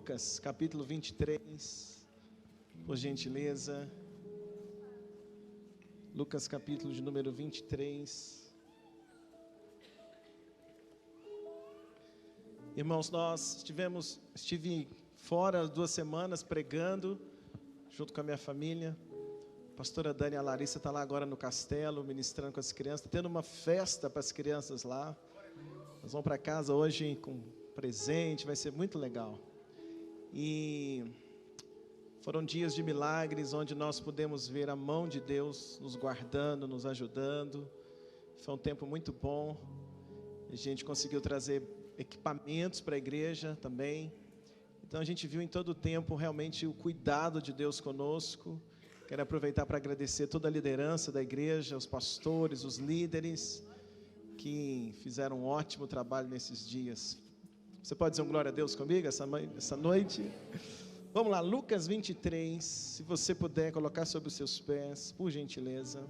Lucas, capítulo 23, por gentileza. Lucas, capítulo de número 23. Irmãos, estive fora 2 semanas pregando, junto com a minha família. A pastora Dani e a Larissa estão lá agora no castelo, ministrando com as crianças, tendo uma festa para as crianças lá. Nós vamos para casa hoje com presente, vai ser muito legal. E foram dias de milagres, onde nós pudemos ver a mão de Deus nos guardando, nos ajudando. Foi um tempo muito bom. A gente conseguiu trazer equipamentos para a igreja também. Então a gente viu em todo o tempo realmente o cuidado de Deus conosco. Quero aproveitar para agradecer toda a liderança da igreja, os pastores, os líderes, que fizeram um ótimo trabalho nesses dias. Você pode dizer um glória a Deus comigo essa noite? Vamos lá, Lucas 23, se você puder colocar sobre os seus pés, por gentileza.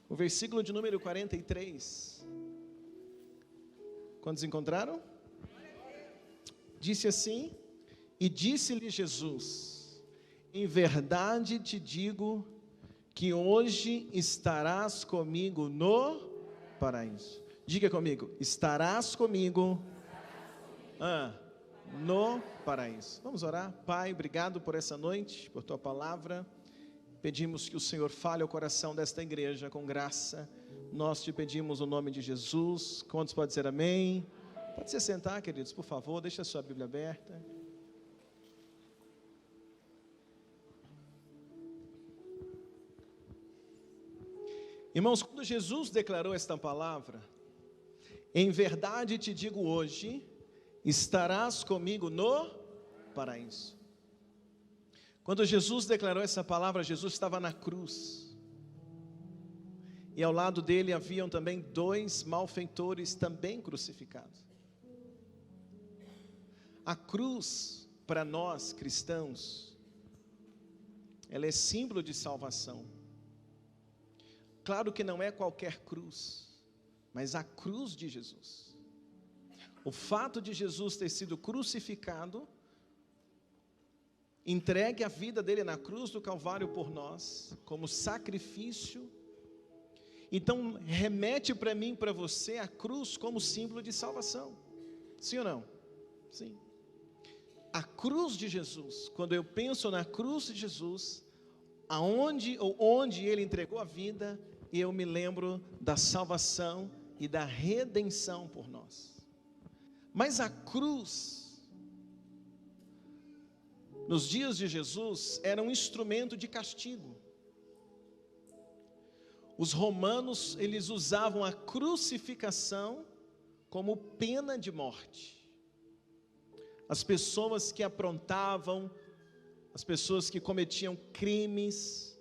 O versículo de número 43. Quantos encontraram? Disse assim: e disse-lhe Jesus: em verdade te digo que hoje estarás comigo no paraíso. Diga comigo: estarás comigo no paraíso. Vamos orar. Pai, obrigado por essa noite, por tua palavra. Pedimos que o Senhor fale ao coração desta igreja com graça. Nós te pedimos o nome de Jesus. Quantos podem dizer amém? Pode se sentar, queridos, por favor. Deixa a sua Bíblia aberta. Irmãos, quando Jesus declarou esta palavra, em verdade te digo hoje, estarás comigo no paraíso. Quando Jesus declarou essa palavra, Jesus estava na cruz. E ao lado dele haviam também 2 malfeitores também crucificados. A cruz, para nós cristãos, ela é símbolo de salvação. Claro que não é qualquer cruz, mas a cruz de Jesus. O fato de Jesus ter sido crucificado, entregue a vida dele na cruz do Calvário por nós, como sacrifício. Então remete para mim e para você a cruz como símbolo de salvação. Sim ou não? Sim. A cruz de Jesus, quando eu penso na cruz de Jesus, onde ele entregou a vida, eu me lembro da salvação e da redenção por nós. Mas a cruz, nos dias de Jesus, era um instrumento de castigo. Os romanos, eles usavam a crucificação como pena de morte. As pessoas que aprontavam, as pessoas que cometiam crimes,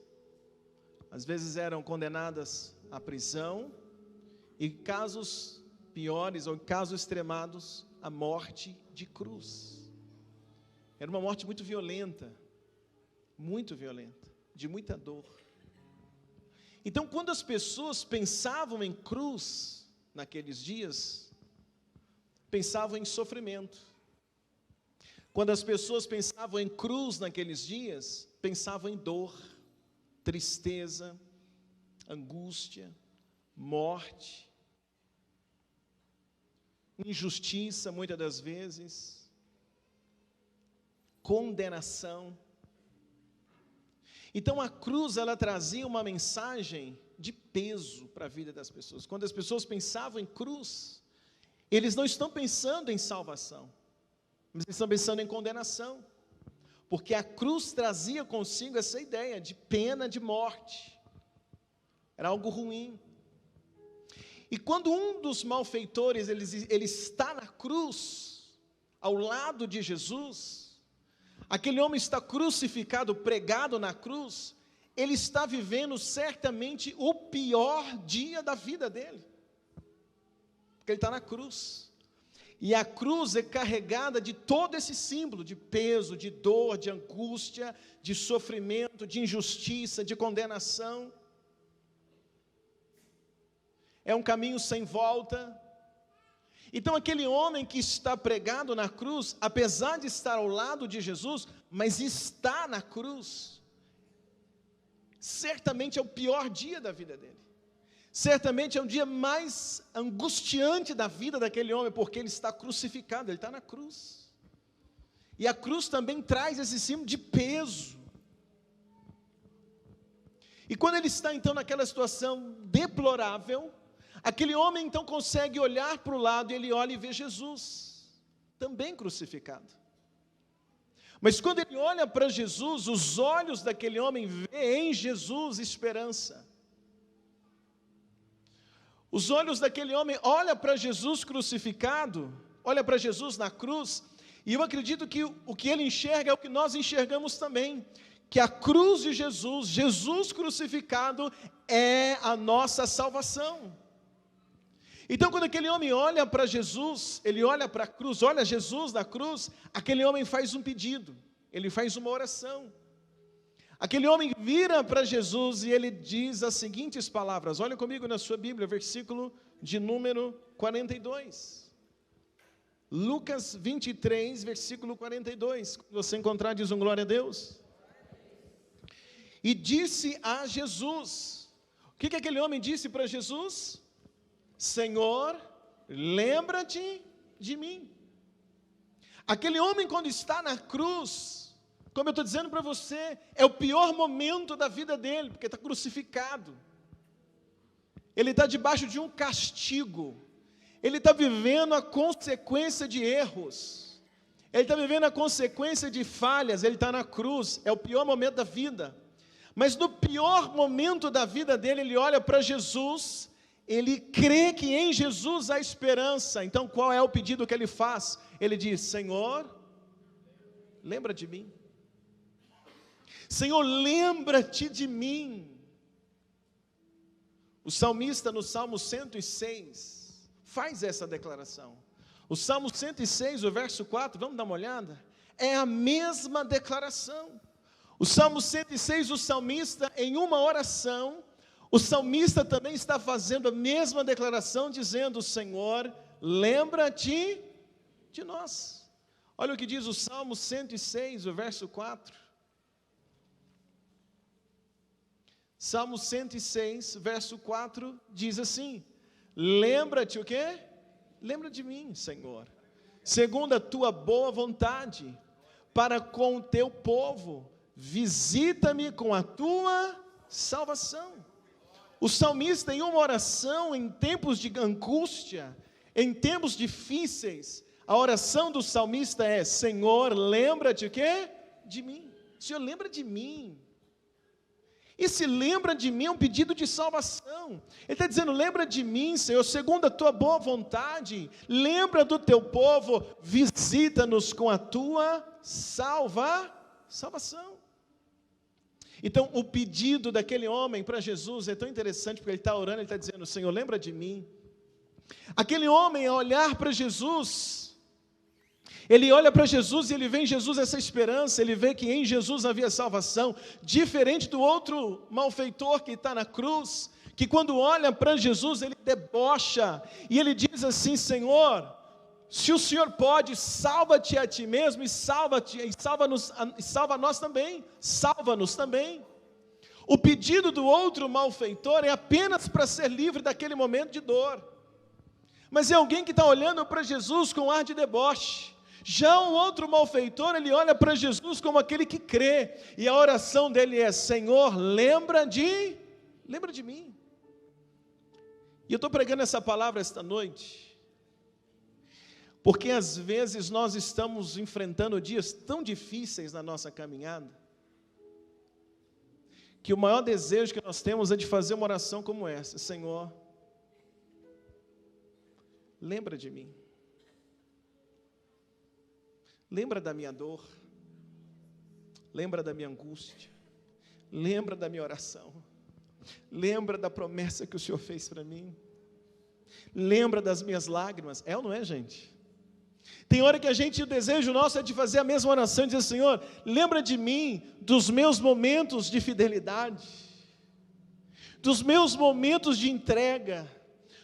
às vezes eram condenadas à prisão, e casos piores, ou casos extremados, a morte de cruz. Era uma morte muito violenta, de muita dor. Então, quando as pessoas pensavam em cruz, naqueles dias, pensavam em sofrimento. Quando as pessoas pensavam em cruz naqueles dias, pensavam em dor, tristeza, angústia, morte, injustiça muitas das vezes, condenação. Então a cruz, ela trazia uma mensagem de peso para a vida das pessoas. Quando as pessoas pensavam em cruz, eles não estão pensando em salvação, mas eles estão pensando em condenação, porque a cruz trazia consigo essa ideia de pena de morte. Era algo ruim. E quando um dos malfeitores, ele está na cruz, ao lado de Jesus, aquele homem está crucificado, pregado na cruz, ele está vivendo certamente o pior dia da vida dele, porque ele está na cruz. E a cruz é carregada de todo esse símbolo de peso, de dor, de angústia, de sofrimento, de injustiça, de condenação. É um caminho sem volta. Então aquele homem que está pregado na cruz, apesar de estar ao lado de Jesus, mas está na cruz, certamente é o pior dia da vida dele. Certamente é o dia mais angustiante da vida daquele homem, porque ele está crucificado, ele está na cruz. E a cruz também traz esse símbolo de peso. E quando ele está então naquela situação deplorável, aquele homem então consegue olhar para o lado, e ele olha e vê Jesus, também crucificado. Mas quando ele olha para Jesus, os olhos daquele homem vêem em Jesus esperança. Os olhos daquele homem olham para Jesus crucificado, olha para Jesus na cruz, e eu acredito que o que ele enxerga é o que nós enxergamos também, que a cruz de Jesus, Jesus crucificado, é a nossa salvação. Então quando aquele homem olha para Jesus, ele olha para a cruz, olha Jesus na cruz, aquele homem faz um pedido, ele faz uma oração. Aquele homem vira para Jesus e ele diz as seguintes palavras, olha comigo na sua Bíblia, versículo de número 42. Lucas 23, versículo 42, quando você encontrar, diz um glória a Deus. E disse a Jesus, o que aquele homem disse para Jesus? Senhor, lembra-te de mim. Aquele homem quando está na cruz, como eu estou dizendo para você, é o pior momento da vida dele, porque está crucificado. Ele está debaixo de um castigo. Ele está vivendo a consequência de erros. Ele está vivendo a consequência de falhas. Ele está na cruz, é o pior momento da vida. Mas no pior momento da vida dele, ele olha para Jesus, ele crê que em Jesus há esperança. Então qual é o pedido que ele faz? Ele diz, Senhor, lembra de mim. Senhor, lembra-te de mim. O salmista no Salmo 106 faz essa declaração. O Salmo 106, o verso 4, vamos dar uma olhada? É a mesma declaração. O Salmo 106, o salmista, em uma oração, o salmista também está fazendo a mesma declaração, dizendo, Senhor, lembra-te de nós. Olha o que diz o Salmo 106, o verso 4. Salmo 106, verso 4, diz assim, lembra-te o quê? Lembra de mim, Senhor, segundo a tua boa vontade, para com o teu povo, visita-me com a tua salvação. O salmista, em uma oração, em tempos de angústia, em tempos difíceis, a oração do salmista é, Senhor, lembra-te o quê? De mim. Senhor, lembra de mim. E se lembra de mim é um pedido de salvação. Ele está dizendo, lembra de mim, Senhor, segundo a tua boa vontade, lembra do teu povo, visita-nos com a tua salvação. Então, o pedido daquele homem para Jesus é tão interessante, porque ele está orando, ele está dizendo, Senhor, lembra de mim. Aquele homem, ao olhar para Jesus, ele olha para Jesus e ele vê em Jesus essa esperança, ele vê que em Jesus havia salvação, diferente do outro malfeitor que está na cruz, que quando olha para Jesus, ele debocha, e ele diz assim, Senhor, se o Senhor pode, salva-te a ti mesmo, e salva nós também, salva-nos também. O pedido do outro malfeitor é apenas para ser livre daquele momento de dor, mas é alguém que está olhando para Jesus com ar de deboche. Já o outro malfeitor, ele olha para Jesus como aquele que crê, e a oração dele é, Senhor, lembra de mim. E eu estou pregando essa palavra esta noite, porque às vezes nós estamos enfrentando dias tão difíceis na nossa caminhada, que o maior desejo que nós temos é de fazer uma oração como essa, Senhor, lembra de mim. Lembra da minha dor, lembra da minha angústia, lembra da minha oração, lembra da promessa que o Senhor fez para mim, lembra das minhas lágrimas, é ou não é, gente? Tem hora que o desejo nosso é de fazer a mesma oração, e dizer, Senhor, lembra de mim, dos meus momentos de fidelidade, dos meus momentos de entrega,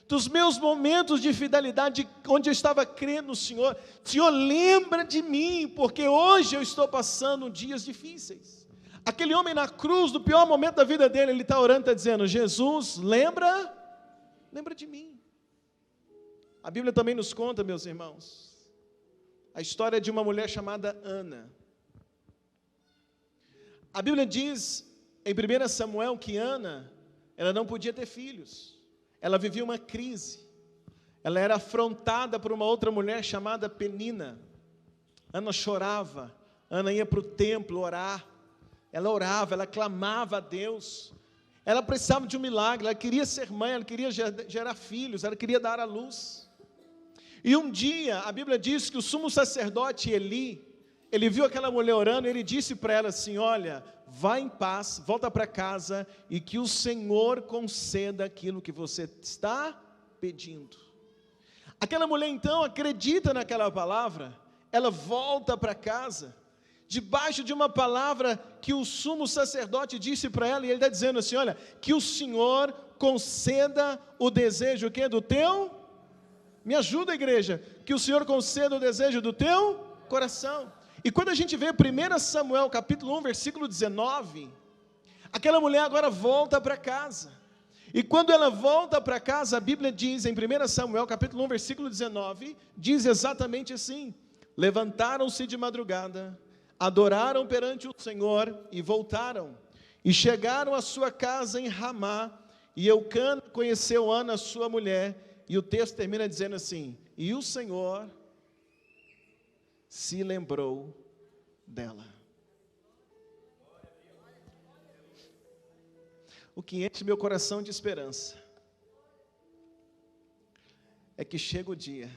dos meus momentos de fidelidade, onde eu estava crendo no Senhor. Senhor, lembra de mim, porque hoje eu estou passando dias difíceis. Aquele homem na cruz, no pior momento da vida dele, ele está orando, está dizendo: Jesus, lembra de mim. A Bíblia também nos conta, meus irmãos, a história de uma mulher chamada Ana. A Bíblia diz em 1 Samuel que Ana, ela não podia ter filhos. Ela vivia uma crise. Ela era afrontada por uma outra mulher chamada Penina. Ana chorava. Ana ia para o templo orar. Ela orava, ela clamava a Deus. Ela precisava de um milagre. Ela queria ser mãe, ela queria gerar filhos, ela queria dar à luz. E um dia, a Bíblia diz que o sumo sacerdote Eli, ele viu aquela mulher orando e ele disse para ela assim: olha, vá em paz, volta para casa e que o Senhor conceda aquilo que você está pedindo. Aquela mulher então acredita naquela palavra, ela volta para casa, debaixo de uma palavra que o sumo sacerdote disse para ela, e ele está dizendo assim: olha, que o Senhor conceda o desejo do teu, me ajuda, igreja, que o Senhor conceda o desejo do teu coração. E quando a gente vê 1 Samuel capítulo 1, versículo 19, aquela mulher agora volta para casa. E quando ela volta para casa, a Bíblia diz em 1 Samuel capítulo 1, versículo 19, diz exatamente assim: levantaram-se de madrugada, adoraram perante o Senhor e voltaram. E chegaram à sua casa em Ramá, e Eucana conheceu Ana, sua mulher, e o texto termina dizendo assim: e o Senhor se lembrou dela. O que enche meu coração de esperança é que chega o dia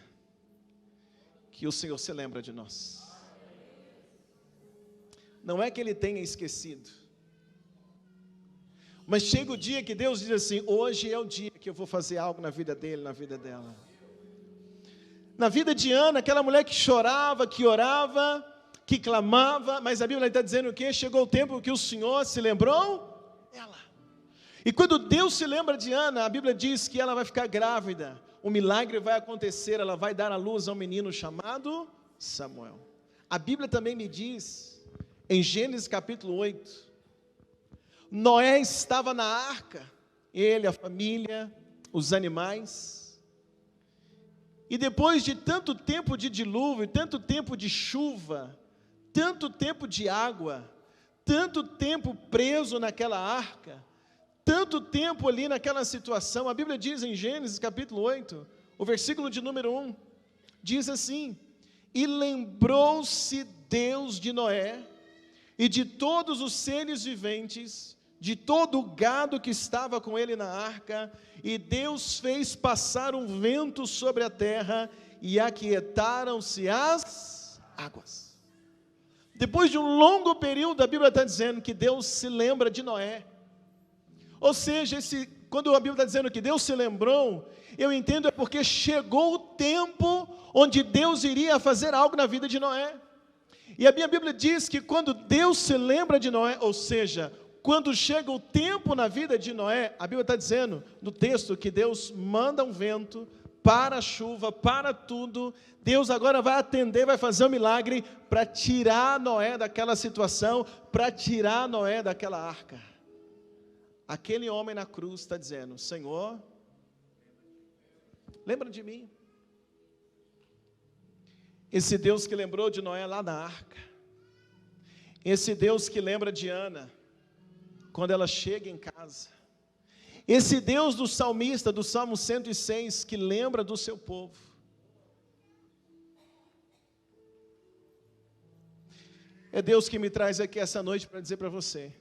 que o Senhor se lembra de nós. Não é que Ele tenha esquecido, mas chega o dia que Deus diz assim: hoje é o dia que eu vou fazer algo na vida dele, na vida dela. Na vida de Ana, aquela mulher que chorava, que orava, que clamava, mas a Bíblia está dizendo o quê? Chegou o tempo que o Senhor se lembrou dela. E quando Deus se lembra de Ana, a Bíblia diz que ela vai ficar grávida, um milagre vai acontecer, ela vai dar à luz a um menino chamado Samuel. A Bíblia também me diz, em Gênesis capítulo 8, Noé estava na arca, ele, a família, os animais. E depois de tanto tempo de dilúvio, tanto tempo de chuva, tanto tempo de água, tanto tempo preso naquela arca, tanto tempo ali naquela situação, a Bíblia diz em Gênesis capítulo 8, o versículo de número 1, diz assim: e lembrou-se Deus de Noé, e de todos os seres viventes, de todo o gado que estava com ele na arca, e Deus fez passar um vento sobre a terra, e aquietaram-se as águas. Depois de um longo período, a Bíblia está dizendo que Deus se lembra de Noé. Ou seja, quando a Bíblia está dizendo que Deus se lembrou, eu entendo é porque chegou o tempo onde Deus iria fazer algo na vida de Noé. E a minha Bíblia diz que quando Deus se lembra de Noé, ou seja, quando chega o tempo na vida de Noé, a Bíblia está dizendo no texto que Deus manda um vento, para a chuva, para tudo. Deus agora vai atender, vai fazer um milagre para tirar Noé daquela situação, para tirar Noé daquela arca. Aquele homem na cruz está dizendo: Senhor, lembra de mim. Esse Deus que lembrou de Noé lá na arca, esse Deus que lembra de Ana quando ela chega em casa, esse Deus do salmista, do Salmo 106, que lembra do seu povo. É Deus que me traz aqui essa noite para dizer para você,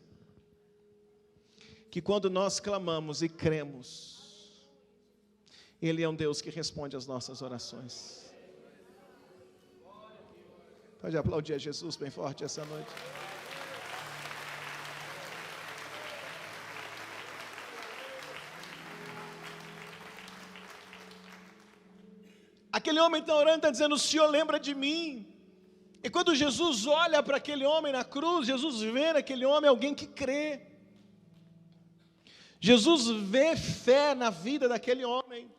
que quando nós clamamos e cremos, Ele é um Deus que responde às nossas orações. Pode aplaudir a Jesus bem forte essa noite. Aquele homem está orando, está dizendo: o Senhor lembra de mim. E quando Jesus olha para aquele homem na cruz, Jesus vê naquele homem alguém que crê. Jesus vê fé na vida daquele homem.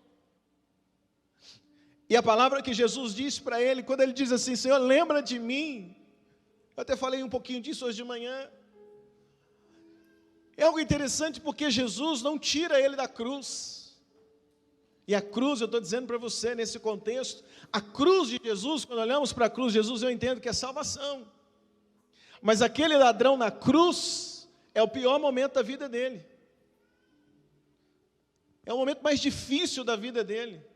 E a palavra que Jesus disse para ele, quando ele diz assim: Senhor, lembra de mim. Eu até falei um pouquinho disso hoje de manhã. É algo interessante porque Jesus não tira ele da cruz. E a cruz, eu estou dizendo para você nesse contexto, a cruz de Jesus, quando olhamos para a cruz de Jesus, eu entendo que é salvação. Mas aquele ladrão na cruz é o pior momento da vida dele. É o momento mais difícil da vida dele.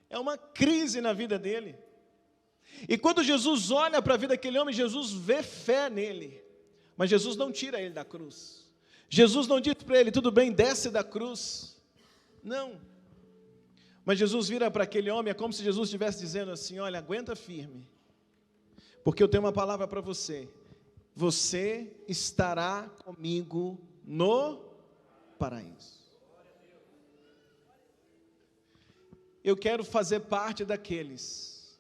É uma crise na vida dele. E quando Jesus olha para a vida daquele homem, Jesus vê fé nele. Mas Jesus não tira ele da cruz. Jesus não diz para ele: tudo bem, desce da cruz. Não. Mas Jesus vira para aquele homem, é como se Jesus estivesse dizendo assim: olha, aguenta firme, porque eu tenho uma palavra para você. Você estará comigo no paraíso. Eu quero fazer parte daqueles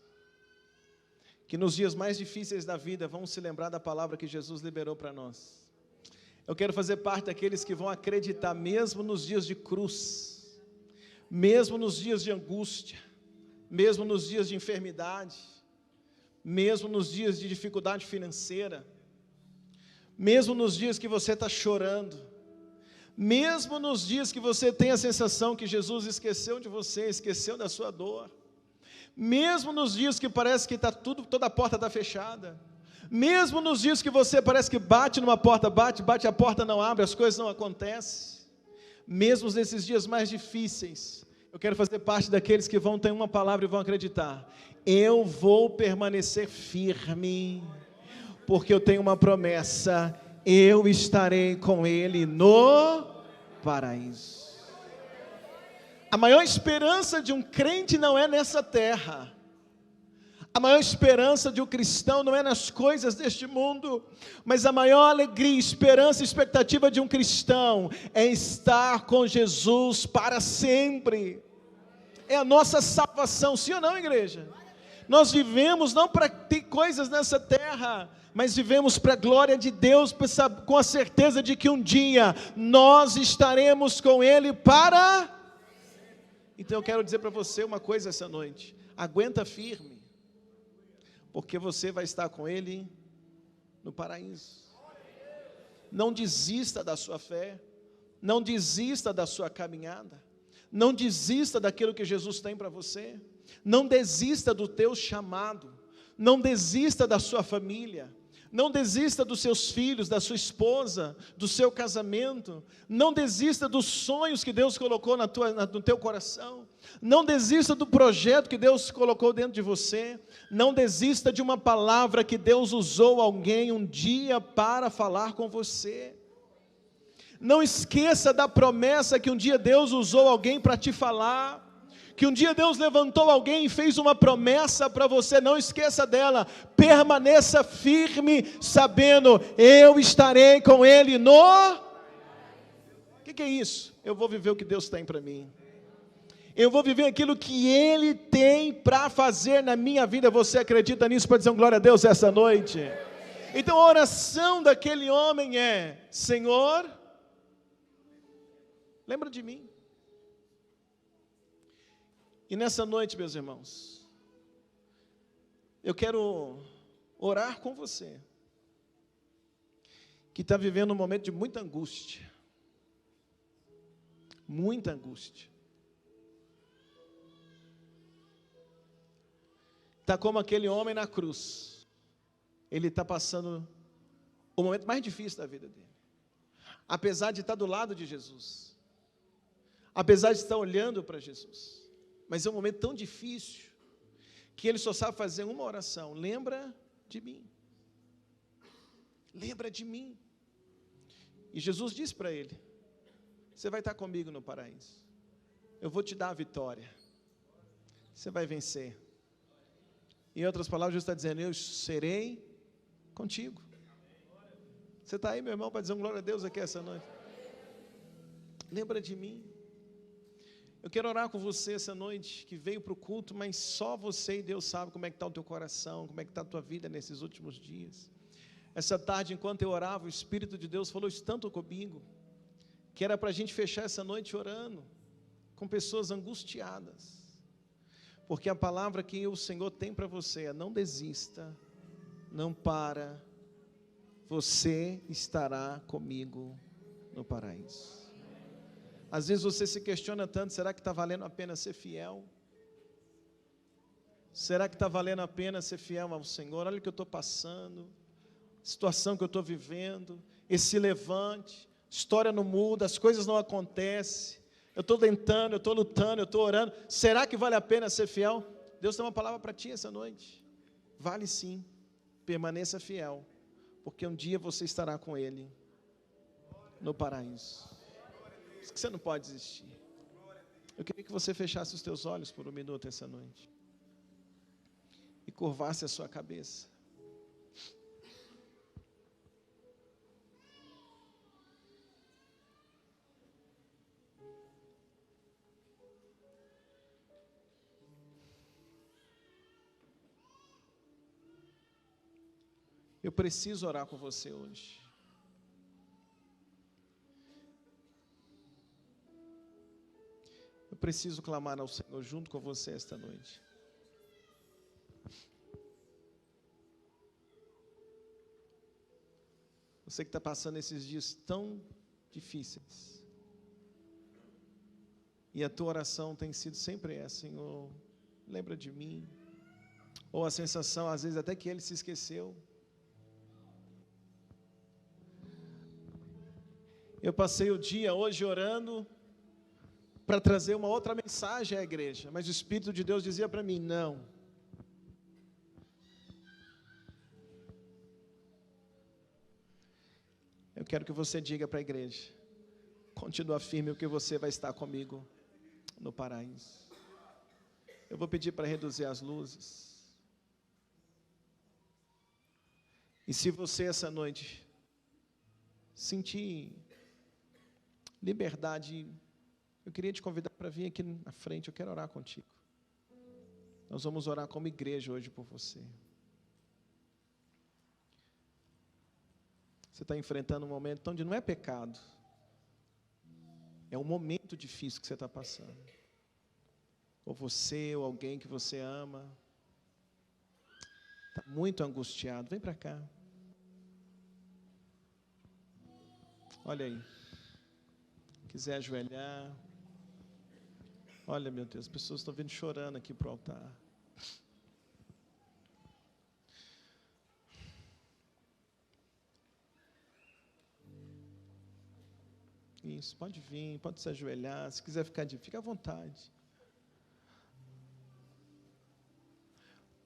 que nos dias mais difíceis da vida vão se lembrar da palavra que Jesus liberou para nós. Eu quero fazer parte daqueles que vão acreditar, mesmo nos dias de cruz, mesmo nos dias de angústia, mesmo nos dias de enfermidade, mesmo nos dias de dificuldade financeira, mesmo nos dias que você está chorando, mesmo nos dias que você tem a sensação que Jesus esqueceu de você, esqueceu da sua dor, mesmo nos dias que parece que toda a porta está fechada, mesmo nos dias que você parece que bate numa porta, bate, a porta não abre, as coisas não acontecem, mesmo nesses dias mais difíceis, eu quero fazer parte daqueles que vão ter uma palavra e vão acreditar: eu vou permanecer firme, porque eu tenho uma promessa, eu estarei com ele no paraíso. A maior esperança de um crente não é nessa terra. A maior esperança de um cristão não é nas coisas deste mundo, mas a maior alegria, esperança e expectativa de um cristão é estar com Jesus para sempre. É a nossa salvação, sim ou não, igreja? Nós vivemos não para ter coisas nessa terra, mas vivemos para a glória de Deus, com a certeza de que um dia nós estaremos com Ele para... Então eu quero dizer para você uma coisa essa noite: aguenta firme, porque você vai estar com Ele no paraíso. Não desista da sua fé, não desista da sua caminhada, não desista daquilo que Jesus tem para você, não desista do teu chamado, não desista da sua família, não desista dos seus filhos, da sua esposa, do seu casamento, não desista dos sonhos que Deus colocou no teu coração, não desista do projeto que Deus colocou dentro de você, não desista de uma palavra que Deus usou alguém um dia para falar com você. Não esqueça da promessa que um dia Deus usou alguém para te falar, que um dia Deus levantou alguém e fez uma promessa para você. Não esqueça dela, permaneça firme, sabendo: eu estarei com Ele no... O que é isso? Eu vou viver o que Deus tem para mim, eu vou viver aquilo que Ele tem para fazer na minha vida. Você acredita nisso para dizer um glória a Deus essa noite? Então a oração daquele homem é: Senhor, lembra de mim. E nessa noite, meus irmãos, eu quero orar com você, que está vivendo um momento de muita angústia, está como aquele homem na cruz, ele está passando o momento mais difícil da vida dele, apesar de estar do lado de Jesus, apesar de estar olhando para Jesus, mas é um momento tão difícil, que ele só sabe fazer uma oração: lembra de mim, lembra de mim. E Jesus disse para ele: você vai estar comigo no paraíso, eu vou te dar a vitória, você vai vencer. Em outras palavras, Jesus está dizendo: eu serei contigo. Você está aí, meu irmão, para dizer um glória a Deus aqui essa noite? Lembra de mim. Eu quero orar com você essa noite, que veio para o culto, mas só você e Deus sabe como é que está o teu coração, como é que está a tua vida nesses últimos dias. Essa tarde, enquanto eu orava, o Espírito de Deus falou isso tanto comigo, que era para a gente fechar essa noite orando, com pessoas angustiadas, Porque a palavra que o Senhor tem para você é: não desista, não para, você estará comigo no paraíso. Às vezes você se questiona tanto: será que está valendo a pena ser fiel? Será que está valendo a pena ser fiel ao Senhor? Olha o que eu estou passando, situação que eu estou vivendo, esse levante, história não muda, as coisas não acontecem, eu estou tentando, eu estou lutando, eu estou orando, será que vale a pena ser fiel? Deus tem uma palavra para ti essa noite: vale sim, permaneça fiel, porque um dia você estará com Ele no paraíso. Isso que você não pode desistir. Eu queria que você fechasse os teus olhos por um minuto essa noite e curvasse a sua cabeça. Eu preciso orar com você hoje. Eu preciso clamar ao Senhor junto com você esta noite. Você que está passando esses dias tão difíceis, e a tua oração tem sido sempre essa: Senhor, lembra de mim. Ou a sensação, às vezes, até que Ele se esqueceu. Eu passei o dia hoje orando para trazer uma outra mensagem à igreja, mas o Espírito de Deus dizia para mim: não. Eu quero que você diga para a igreja: continua firme, porque você vai estar comigo no paraíso. Eu vou pedir para reduzir as luzes. E se você essa noite sentir liberdade, eu queria te convidar para vir aqui na frente. Eu quero orar contigo. Nós vamos orar como igreja hoje por você. Você está enfrentando um momento onde não é pecado, é um momento difícil que você está passando. Ou você, ou alguém que você ama, está muito angustiado. Vem para cá. Olha aí. Quiser ajoelhar. Olha, meu Deus, as pessoas estão vindo chorando aqui para o altar. Isso, pode vir, pode se ajoelhar. Se quiser ficar de pé, fica à vontade.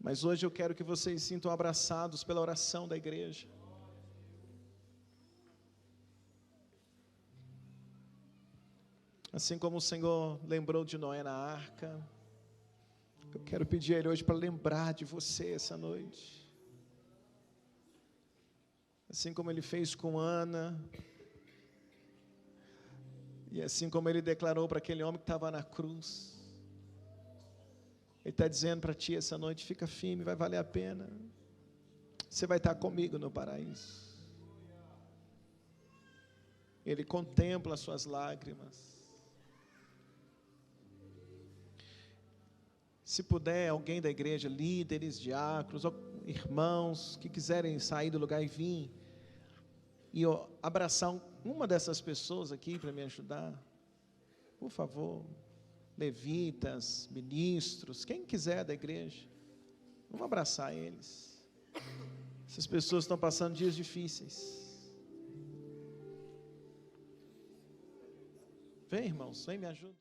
Mas hoje eu quero que vocês sintam abraçados pela oração da igreja. Assim como o Senhor lembrou de Noé na arca, eu quero pedir a Ele hoje para lembrar de você essa noite. Assim como Ele fez com Ana, e assim como Ele declarou para aquele homem que estava na cruz, Ele está dizendo para ti essa noite: fica firme, vai valer a pena. Você vai estar comigo no paraíso. Ele contempla as suas lágrimas. Se puder, alguém da igreja, líderes, diáconos, irmãos, que quiserem sair do lugar e vir, e abraçar uma dessas pessoas aqui para me ajudar, por favor. Levitas, ministros, quem quiser da igreja, vamos abraçar eles. Essas pessoas estão passando dias difíceis. Vem, irmãos, vem, me ajuda.